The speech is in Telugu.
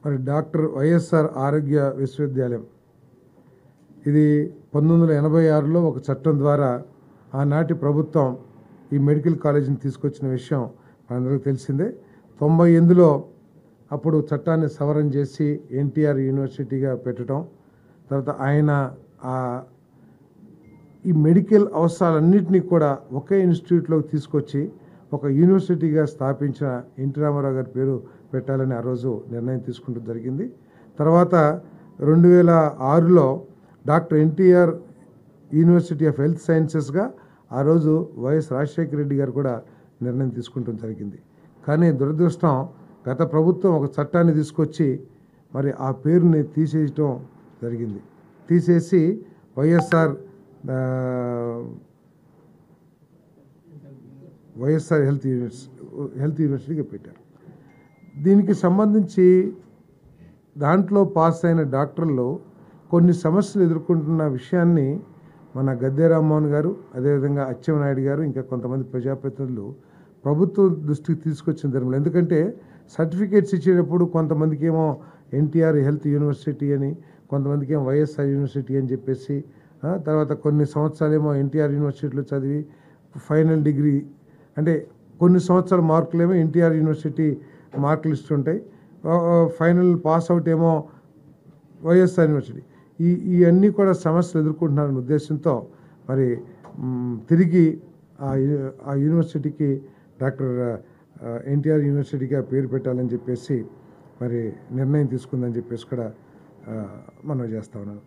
మరి డాక్టర్ వైఎస్ఆర్ ఆరోగ్య విశ్వవిద్యాలయం ఇది 1986లో ఒక చట్టం ద్వారా ఆనాటి ప్రభుత్వం ఈ మెడికల్ కాలేజీని తీసుకొచ్చిన విషయం మనందరికీ తెలిసిందే. 98లో అప్పుడు చట్టాన్ని సవరణ చేసి ఎన్టీఆర్ యూనివర్సిటీగా పెట్టడం, తర్వాత ఆయన ఈ మెడికల్ అవసరాలన్నింటినీ కూడా ఒకే ఇన్స్టిట్యూట్లోకి తీసుకొచ్చి ఒక యూనివర్సిటీగా స్థాపించిన ఎన్టీ రామారావు గారి పేరు పెట్టాలని ఆ రోజు నిర్ణయం తీసుకుంటూ జరిగింది. తర్వాత 2006లో doctor NTR university of health సైన్సెస్గా ఆ రోజు వైఎస్ రాజశేఖర రెడ్డి గారు కూడా నిర్ణయం తీసుకుంటూ జరిగింది. కానీ దురదృష్టం, గత ప్రభుత్వం ఒక చట్టాన్ని తీసుకొచ్చి మరి ఆ పేరుని తీసేయటం జరిగింది. తీసేసి వైఎస్ఆర్ హెల్త్ యూనివర్సిటీగా పెట్టారు. దీనికి సంబంధించి దాంట్లో పాస్ అయిన డాక్టర్లు కొన్ని సమస్యలు ఎదుర్కొంటున్న విషయాన్ని మన గద్దె రామ్మోహన్ గారు, అదేవిధంగా అచ్చెన్నాయుడు గారు, ఇంకా కొంతమంది ప్రజాప్రతినిధులు ప్రభుత్వం దృష్టికి తీసుకొచ్చిన ధర్మం. ఎందుకంటే సర్టిఫికేట్స్ ఇచ్చేటప్పుడు కొంతమందికి ఏమో ఎన్టీఆర్ హెల్త్ యూనివర్సిటీ అని, కొంతమందికి ఏమో వైఎస్ఆర్ యూనివర్సిటీ అని చెప్పేసి, తర్వాత కొన్ని సంవత్సరాలేమో ఎన్టీఆర్ యూనివర్సిటీలో చదివి ఫైనల్ డిగ్రీ అంటే కొన్ని సంవత్సరాల మార్కులేమో ఎన్టీఆర్ యూనివర్సిటీ మార్కులు ఇస్తుంటాయి, ఫైనల్ పాస్ అవుట్ ఏమో వైఎస్ఆర్ యూనివర్సిటీ. ఇవన్నీ కూడా సమస్యలు ఎదుర్కొంటున్నారనే ఉద్దేశంతో మరి తిరిగి ఆ యూనివర్సిటీకి డాక్టర్ ఎన్టీఆర్ యూనివర్సిటీగా పేరు పెట్టాలని చెప్పేసి మరి నిర్ణయం తీసుకుందని చెప్పేసి కూడా మనం చేస్తా ఉన్నాను.